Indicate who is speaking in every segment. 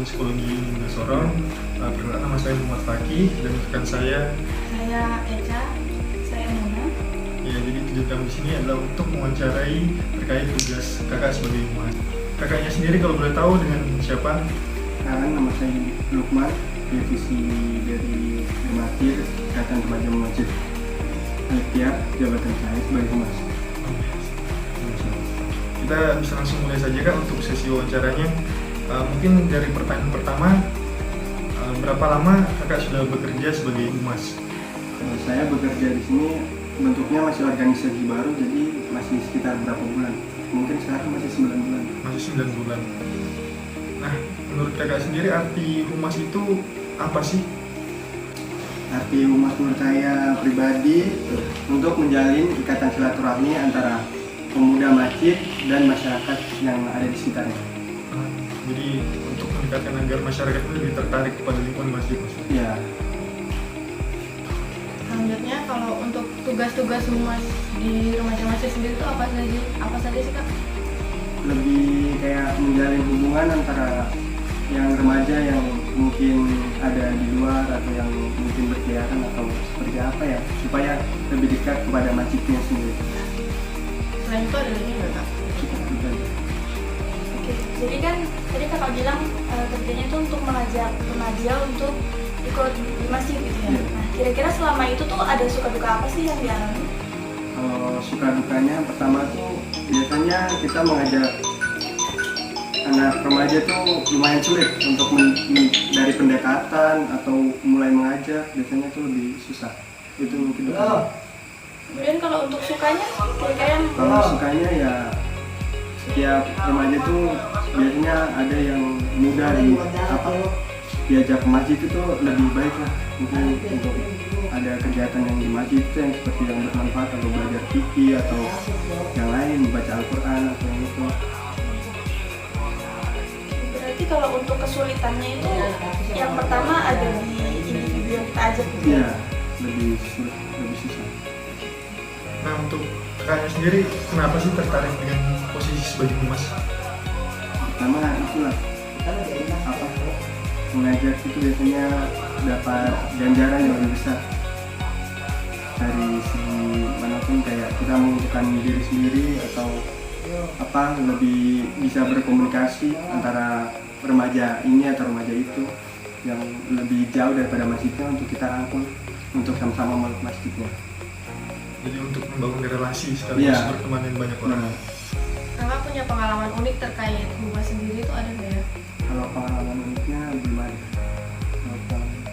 Speaker 1: Psikologi Unisba Sorong. Perkenalkan, nama saya Muhammad Fakih dan rekan saya
Speaker 2: Eca, saya Nana.
Speaker 1: ya. Jadi tujuan kami di sini adalah untuk mewawancarai terkait tugas kakak sebagai humas. Kakaknya sendiri kalau boleh tahu dengan siapa?
Speaker 3: Nama saya Lukman, divisi dari Rematir, Ikatan Remaja Masjid Al-Ikhtiar, jabatan saya sebagai humas.
Speaker 1: Kita bisa langsung mulai saja Kak untuk sesi wawancaranya. Mungkin dari pertanyaan pertama, berapa lama kakak sudah bekerja sebagai humas?
Speaker 3: Saya bekerja di sini bentuknya masih organisasi baru, jadi masih sekitar berapa bulan? Mungkin sekarang masih 9 bulan.
Speaker 1: Masih 9 bulan. Nah, menurut kakak sendiri arti humas itu apa sih?
Speaker 3: Arti humas menurut saya pribadi untuk menjalin ikatan silaturahmi antara pemuda masjid dan masyarakat yang ada di sekitarnya.
Speaker 1: Jadi untuk meningkatkan agar masyarakat itu lebih tertarik kepada lingkungan masjid.
Speaker 3: Ya,
Speaker 2: Selanjutnya kalau untuk tugas-tugas humas di remaja masjid sendiri itu apa saja sih Kak?
Speaker 3: lebih kayak menjalin hubungan antara yang remaja yang mungkin ada di luar atau yang mungkin berkeliaran atau seperti apa ya, supaya lebih dekat kepada masjidnya sendiri.
Speaker 2: Selain itu ada lagi nggak Kak?
Speaker 3: Cukup itu aja.
Speaker 4: Oke, jadi kan tadi kakak bilang kerjanya itu untuk mengajak remaja untuk ikut di masjid gitu ya.
Speaker 3: Iya.
Speaker 4: Nah, kira-kira selama itu tuh ada suka duka apa sih yang dialami?
Speaker 3: Kalau suka dukanya, pertama tuh biasanya kita mengajak anak remaja tuh lumayan sulit untuk dari pendekatan atau mulai mengajak, biasanya tuh lebih susah. Itu mungkin duka.
Speaker 4: Kemudian kalau untuk sukanya, kira-kira yang
Speaker 3: Kalau sukanya ya setiap remaja tuh biasanya ada yang mudah diajak ke masjid itu lebih baik lah, mungkin untuk ada kegiatan yang di masjid itu yang seperti yang bermanfaat atau belajar fikih atau yang lain, baca Al-Quran atau yang itu.
Speaker 4: berarti kalau untuk kesulitannya itu yang pertama ada di individu yang kita ajak gitu
Speaker 3: Iya,
Speaker 4: ya.
Speaker 3: lebih sulit, lebih susah.
Speaker 1: Nah, untuk kakaknya sendiri kenapa sih tertarik dengan posisi sebagai humas?
Speaker 3: Pertama itulah apa, mengajar itu biasanya dapat ganjaran yang lebih besar dari segi manapun, kayak kita menentukan diri sendiri atau apa, lebih bisa berkomunikasi antara remaja ini atau remaja itu yang lebih jauh daripada masjidnya untuk kita rangkul untuk sama-sama meluk masjidnya.
Speaker 1: Jadi untuk membangun relasi sekaligus
Speaker 3: Iya.
Speaker 1: berteman dengan banyak orang.
Speaker 3: Nah,
Speaker 2: Kakak punya pengalaman unik terkait humas sendiri itu ada nggak ya?
Speaker 3: kalau pengalaman uniknya belum ada. Kalau pengalaman-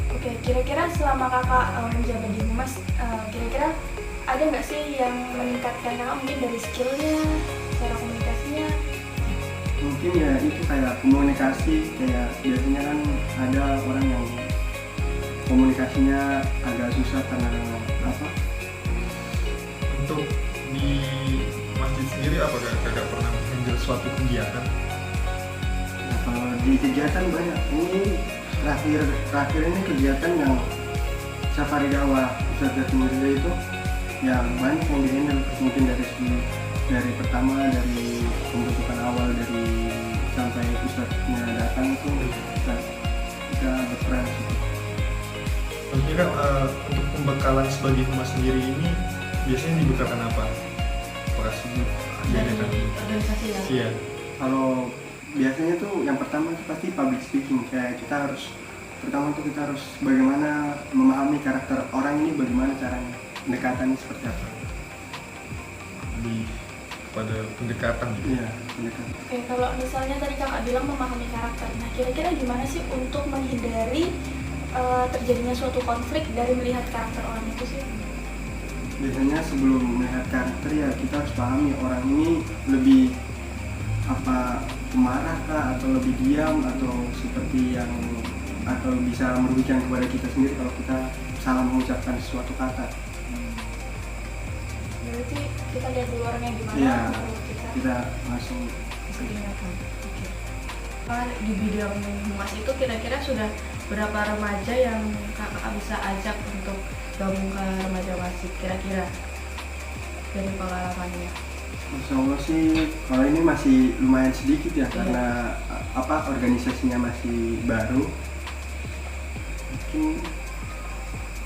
Speaker 4: Oke, kira-kira selama kakak menjabat di humas, kira-kira ada nggak sih yang meningkatkan kakak mungkin dari skillnya, cara komunikasinya?
Speaker 3: Mungkin ya itu kayak komunikasi, kayak biasanya kan ada orang yang komunikasinya agak susah karena apa,
Speaker 1: Untuk di masjid sendiri apakah kakak pernah mengambil suatu kegiatan?
Speaker 3: nah, kalau di kegiatan banyak. Ini terakhir ini kegiatan yang safari dakwah Ustaz Mirza itu yang banyak yang dihandle, mungkin dari pertama, dari pembentukan awal, dari sampai Ustaznya datang itu kita berperan situ.
Speaker 1: Tentunya kan untuk pembekalan sebagai humas sendiri ini biasanya dibekalkan apa? Apakah sibuk
Speaker 2: Dari
Speaker 1: kan?
Speaker 2: organisasi ya?
Speaker 1: Iya.
Speaker 3: Kalau biasanya tuh yang pertama itu pasti public speaking, kayak kita harus bagaimana memahami karakter orang ini, bagaimana caranya, pendekatannya seperti apa.
Speaker 1: Lebih pada pendekatan gitu.
Speaker 3: Iya, pendekatan.
Speaker 4: Oke, kalau misalnya tadi kakak bilang memahami karakter, nah kira-kira gimana sih untuk menghindari terjadinya suatu konflik dari melihat karakter orang itu sih?
Speaker 3: Biasanya sebelum melihat karakter ya kita harus pahami orang ini lebih apa, pemarah kah, atau lebih diam, atau seperti yang, atau bisa merugikan kepada kita sendiri kalau kita salah mengucapkan suatu kata.
Speaker 4: Berarti kita lihat dulu orangnya gimana,
Speaker 3: Iya,
Speaker 4: baru
Speaker 3: kita langsung
Speaker 2: Kegiatan. Oke. Di bidang humas itu kira-kira sudah berapa remaja yang kakak bisa ajak untuk gabung ke remaja masjid kira-kira dari pengalamannya?
Speaker 3: Insya Allah sih kalau ini masih lumayan sedikit ya, karena organisasinya masih baru. Mungkin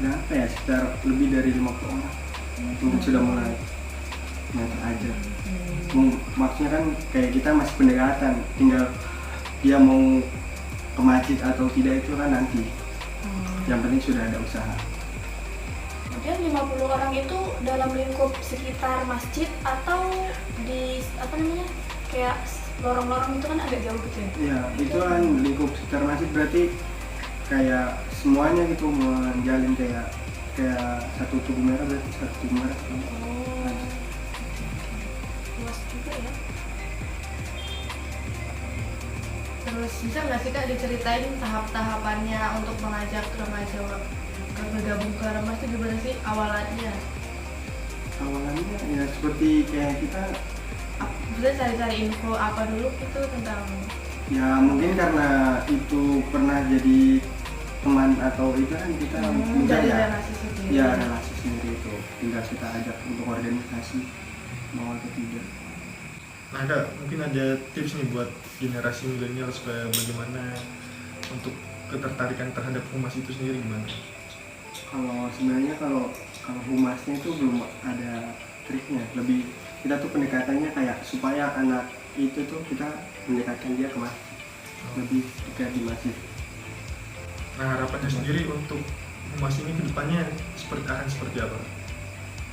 Speaker 3: berapa ya, sekitar lebih dari 50 orang mungkin sudah mulai aja. Maksudnya kan kayak kita masih pendekatan, tinggal dia mau ke masjid atau tidak itu kan nanti. Yang penting sudah ada usaha.
Speaker 4: Kemudian 50 orang itu dalam lingkup sekitar masjid atau di apa namanya kayak lorong-lorong itu kan agak jauh gitu ya?
Speaker 3: Iya, itu kan lingkup sekitar masjid, berarti kayak semuanya gitu menjalin kayak satu tugu merah, berarti satu tugu merah.
Speaker 4: Luas juga ya.
Speaker 2: Terus bisa nggak sih Kak diceritain tahap-tahapannya untuk mengajak remaja bergabung ke Remas itu gimana sih awalannya?
Speaker 3: Awalannya ya seperti kayak kita
Speaker 2: Bisa cari-cari info apa dulu gitu tentang
Speaker 3: ya mungkin karena itu pernah jadi teman atau itu kan kita
Speaker 2: dari
Speaker 3: ya
Speaker 2: relasi sendiri.
Speaker 3: ya relasi sendiri itu tinggal kita ajak untuk organisasi mau atau tidak.
Speaker 1: Nah Kak, mungkin ada tips nih buat generasi milenial supaya bagaimana untuk ketertarikan terhadap humas itu sendiri gimana?
Speaker 3: Kalau sebenarnya kalau humasnya itu belum ada triknya, lebih kita tuh pendekatannya kayak supaya anak itu tuh kita mendekatkan dia ke masjid, lebih dekat di masjid.
Speaker 1: Nah harapannya sendiri untuk humas ini kedepannya akan seperti apa?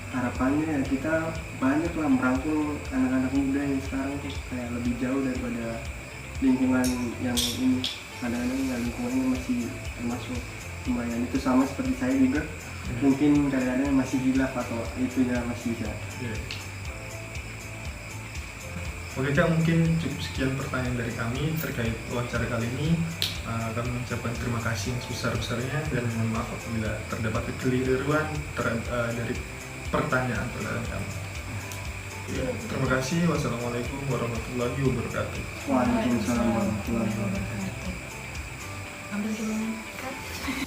Speaker 3: Harapannya ya kita banyak lah merangkul anak-anak muda yang sekarang tuh kayak lebih jauh daripada lingkungan yang ini. Kadang-kadang ya lingkungannya masih termasuk lumayan, itu sama seperti saya juga. Mungkin kadang-kadang masih hilaf atau itunya masih bisa.
Speaker 1: Yeah. Oke Kak, mungkin cukup sekian pertanyaan dari kami terkait wawancara kali ini. Kami mengucapkan terima kasih yang sebesar-besarnya dan mohon maaf apabila terdapat kekeliruan dari pertanyaan kami. Ya, terima kasih. Wassalamualaikum warahmatullahi wabarakatuh.
Speaker 3: Waalaikumsalam warahmatullahi wabarakatuh.
Speaker 2: ambil dulu.